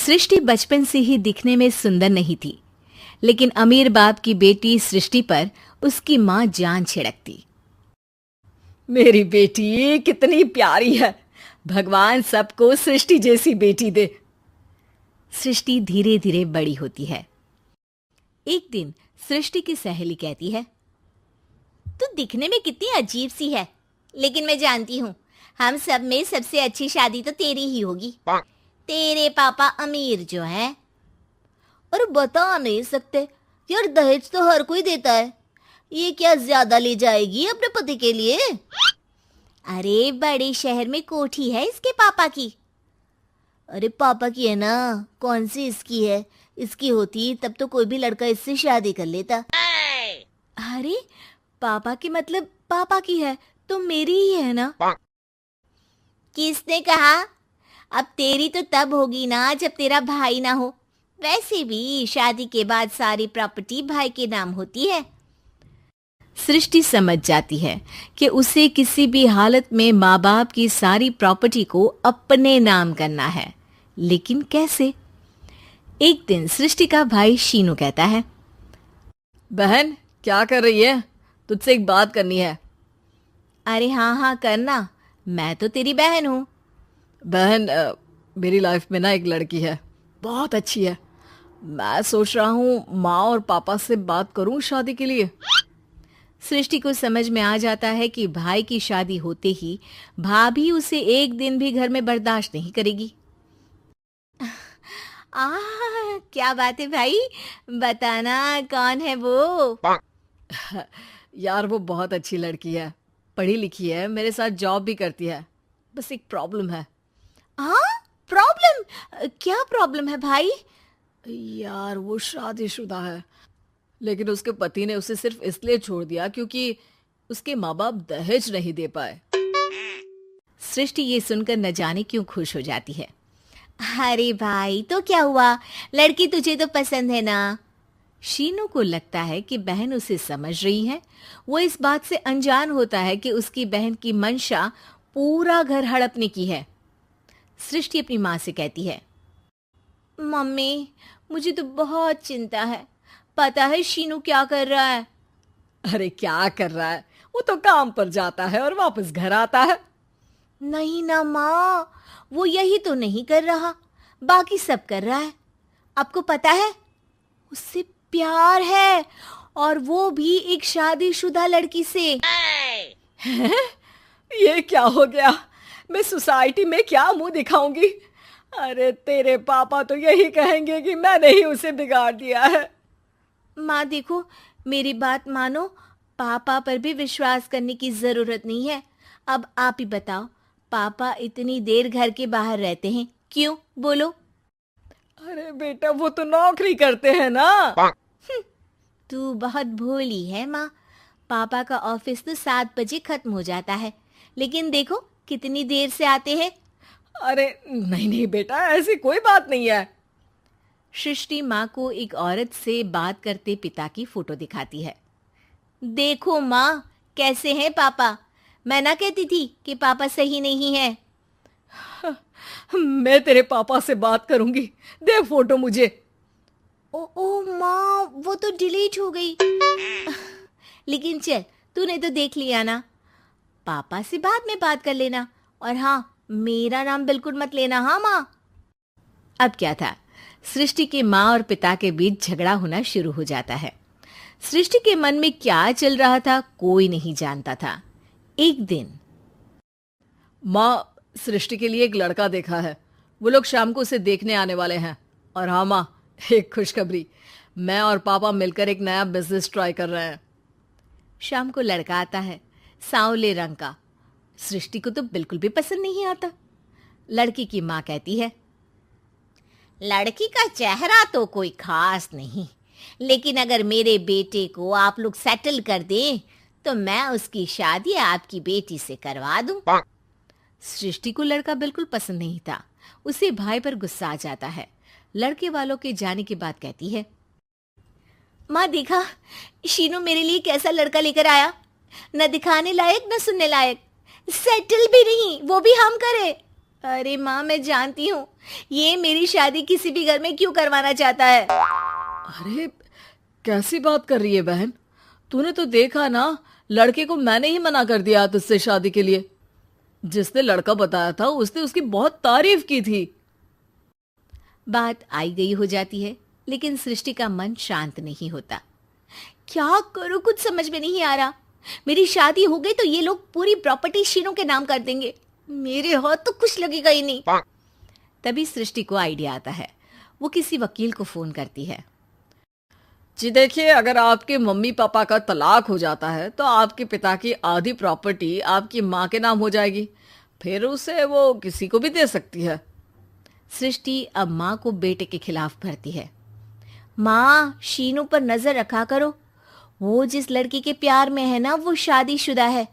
सृष्टि बचपन से ही दिखने में सुंदर नहीं थी, लेकिन अमीर बाप की बेटी सृष्टि पर उसकी माँ जान छिड़कती। मेरी बेटी कितनी प्यारी है, भगवान सबको सृष्टि जैसी बेटी दे। सृष्टि धीरे धीरे बड़ी होती है। एक दिन सृष्टि की सहेली कहती है, तू दिखने में कितनी अजीब सी है, लेकिन मैं जानती हूँ हम सब में सबसे अच्छी शादी तो तेरी ही होगी। तेरे पापा अमीर जो है। और बता नहीं सकते यार, दहेज तो हर कोई देता है, ये क्या ज्यादा ले जाएगी अपने पति के लिए? अरे बड़े शहर में कोठी है इसके पापा की। अरे पापा की है ना, कौन सी इसकी है? इसकी होती तब तो कोई भी लड़का इससे शादी कर लेता। अरे पापा की मतलब पापा की है तो मेरी ही है ना? किसने कहा? अब तेरी तो तब होगी ना जब तेरा भाई ना हो। वैसे भी शादी के बाद सारी प्रॉपर्टी भाई के नाम होती है। सृष्टि समझ जाती है कि उसे किसी भी हालत में माँ बाप की सारी प्रॉपर्टी को अपने नाम करना है, लेकिन कैसे? एक दिन सृष्टि का भाई शीनू कहता है, बहन क्या कर रही है? तुझसे एक बात करनी है। अरे हाँ हाँ करना, मैं तो तेरी बहन हूँ। बहन मेरी लाइफ में ना एक लड़की है, बहुत अच्छी है। मैं सोच रहा हूँ माँ और पापा से बात करूँ शादी के लिए। सृष्टि को समझ में आ जाता है कि भाई की शादी होते ही भाभी उसे एक दिन भी घर में बर्दाश्त नहीं करेगी। क्या बात है भाई, बताना कौन है वो? यार वो बहुत अच्छी लड़की है, पढ़ी लिखी है, मेरे साथ जॉब भी करती है। बस एक प्रॉब्लम है। हाँ प्रॉब्लम? क्या प्रॉब्लम है भाई? यार वो शादीशुदा है, लेकिन उसके पति ने उसे सिर्फ इसलिए छोड़ दिया क्योंकि उसके माँ बाप दहेज नहीं दे पाए। सृष्टि ये सुनकर न जाने क्यों खुश हो जाती है। अरे भाई तो क्या हुआ, लड़की तुझे तो पसंद है ना? शीनू को लगता है कि बहन उसे समझ रही है। वो इस बात से अनजान होता है कि उसकी बहन की मंशा पूरा घर हड़पने की है। सृष्टि अपनी माँ से कहती है, मम्मी मुझे तो बहुत चिंता है। पता है शीनू क्या कर रहा है? अरे क्या कर रहा है? वो तो काम पर जाता है और वापस घर आता है। नहीं ना माँ, वो यही तो नहीं कर रहा, बाकी सब कर रहा है। आपको पता है उससे प्यार है, और वो भी एक शादीशुदा लड़की से। ये क्या हो गया? मैं सोसाइटी में क्या मुंह दिखाऊंगी? अरे तेरे पापा तो यही कहेंगे कि मैंने ही उसे बिगाड़ दिया है। माँ देखो, मेरी बात मानो, पापा पर भी विश्वास करने की जरूरत नहीं है। अब आप ही बताओ, पापा इतनी देर घर के बाहर रहते हैं क्यों? बोलो। अरे बेटा वो तो नौकरी करते हैं ना। तू बहुत भोली है माँ। पापा का ऑफिस तो 7 बजे खत्म हो जाता है, लेकिन देखो कितनी देर से आते हैं। अरे नहीं नहीं बेटा, ऐसी कोई बात नहीं है। सृष्टि माँ को एक औरत से बात करते पिता की फोटो दिखाती है। देखो माँ कैसे हैं पापा। मैं ना कहती थी कि पापा सही नहीं है। मैं तेरे पापा से बात करूंगी, दे फोटो मुझे। ओ माँ, वो तो डिलीट हो गई। लेकिन चल, तूने तो देख लिया ना। पापा से बाद में बात कर लेना, और हाँ मेरा नाम बिल्कुल मत लेना। हाँ माँ। अब क्या था, सृष्टि के माँ और पिता के बीच झगड़ा होना शुरू हो जाता है। सृष्टि के मन में क्या चल रहा था कोई नहीं जानता था। एक दिन, माँ सृष्टि के लिए एक लड़का देखा है, वो लोग शाम को उसे देखने आने वाले हैं। और हाँ माँ, एक खुशखबरी, मैं और पापा मिलकर एक नया बिजनेस ट्राई कर रहे हैं। शाम को लड़का आता है, सांवले रंग का। सृष्टि को तो बिल्कुल भी पसंद नहीं आता। लड़की की माँ कहती है, लड़की का चेहरा तो कोई खास नहीं, लेकिन अगर मेरे बेटे को आप लोग सेटल कर दें तो मैं उसकी शादी आपकी बेटी से करवा दूं। सृष्टि को लड़का बिल्कुल पसंद नहीं था। उसे भाई पर गुस्सा आ जाता है। लड़के वालों के जाने के बाद कहती है, माँ देखा शीनू मेरे लिए कैसा लड़का लेकर आया, न दिखाने लायक न सुनने लायक, सेटल भी नहीं, वो भी हम करे। अरे माँ, मैं जानती हूँ ये मेरी शादी किसी भी घर में क्यों करवाना चाहता है। अरे कैसी बात कर रही है बहन? तूने तो देखा ना, लड़के को मैंने ही मना कर दिया तुझसे शादी के लिए। जिसने लड़का बताया था उसने उसकी बहुत तारीफ की थी। बात आई गई हो जाती है, लेकिन सृष्टि का मन शांत नहीं होता। क्या करूँ, कुछ समझ में नहीं आ रहा। मेरी शादी हो गई तो ये लोग पूरी प्रॉपर्टी शीनू के नाम कर देंगे। मेरे हाथ तो कुछ लगेगा ही नहीं। तभी सृष्टि को आइडिया आता है। वो किसी वकील को फोन करती है। जी देखिए, अगर आपके मम्मी पापा का तलाक हो जाता है तो आपके पिता की आधी प्रॉपर्टी आपकी माँ के नाम हो जाएगी, फिर उसे वो किसी को भी दे सकती है। सृष्टि अब माँ को बेटे के खिलाफ भरती है। माँ, शीनू पर नजर रखा करो। वो जिस लड़की के प्यार में है ना, वो शादीशुदा है।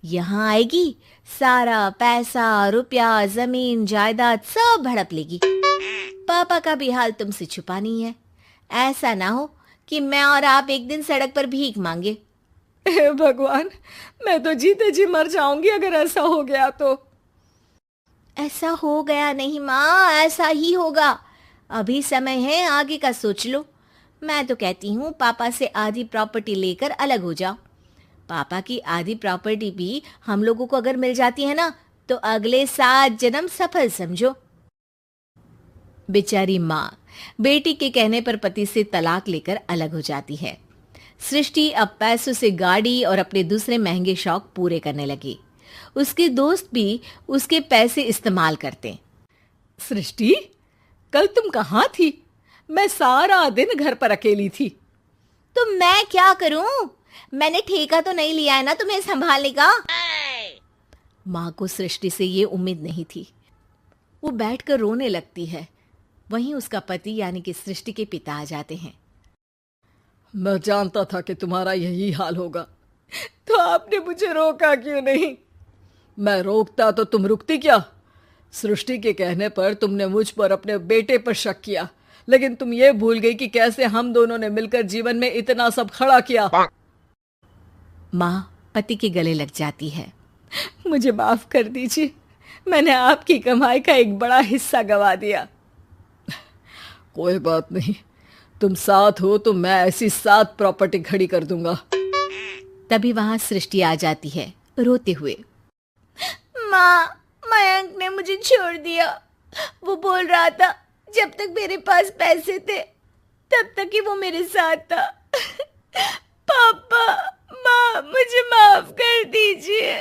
यहाँ आएगी, सारा पैसा, रुपया, जमीन, जायदाद सब हड़प लेगी। पापा का भी हाल तुमसे छुपा नहीं है। ऐसा ना हो कि मैं और आप एक दिन सड़क पर भीख मांगे। हे भगवान, मैं तो जीते जी मर जाऊंगी अगर ऐसा हो गया तो। ऐसा हो गया नहीं माँ, ऐसा ही होगा। अभी समय है, आगे का सोच लो। मैं तो कहती हूँ पापा से आधी प्रॉपर्टी लेकर अलग हो जाओ। पापा की आधी प्रॉपर्टी भी हम लोगों को अगर मिल जाती है ना, तो अगले 7 जन्म सफल समझो। बेचारी माँ बेटी के कहने पर पति से तलाक लेकर अलग हो जाती है। सृष्टि अब पैसों से गाड़ी और अपने दूसरे महंगे शौक पूरे करने लगी। उसके दोस्त भी उसके पैसे इस्तेमाल करते। सृष्टि, कल तुम कहाँ थी? मैं सारा दिन घर पर अकेली थी। तो मैं क्या करूं? मैंने ठेका तो नहीं लिया है ना तुम्हें संभालने का। माँ को सृष्टि से ये उम्मीद नहीं थी। वो बैठकर रोने लगती है। वहीं उसका पति यानी कि सृष्टि के पिता आ जाते हैं। मैं जानता था कि तुम्हारा यही हाल होगा, तो आपने मुझे रोका क्यों नहीं? मैं रोकता तो तुम रुकती क्या? सृष्टि के कहने पर तुमने मुझ पर, अपने बेटे पर शक किया, लेकिन तुम ये भूल गई कि कैसे हम दोनों ने मिलकर जीवन में इतना सब खड़ा किया। माँ पति के गले लग जाती है। मुझे माफ कर दीजिए, मैंने आपकी कमाई का एक बड़ा हिस्सा गवा दिया। कोई बात नहीं, तुम साथ हो तो मैं ऐसी 7 प्रॉपर्टी खड़ी कर दूंगा। तभी वहां सृष्टि आ जाती है रोते हुए। माँ, मयंक ने मुझे छोड़ दिया। वो बोल रहा था जब तक मेरे पास पैसे थे तब तक ही वो मेरे साथ था। पापा, माँ, मुझे माफ कर दीजिए।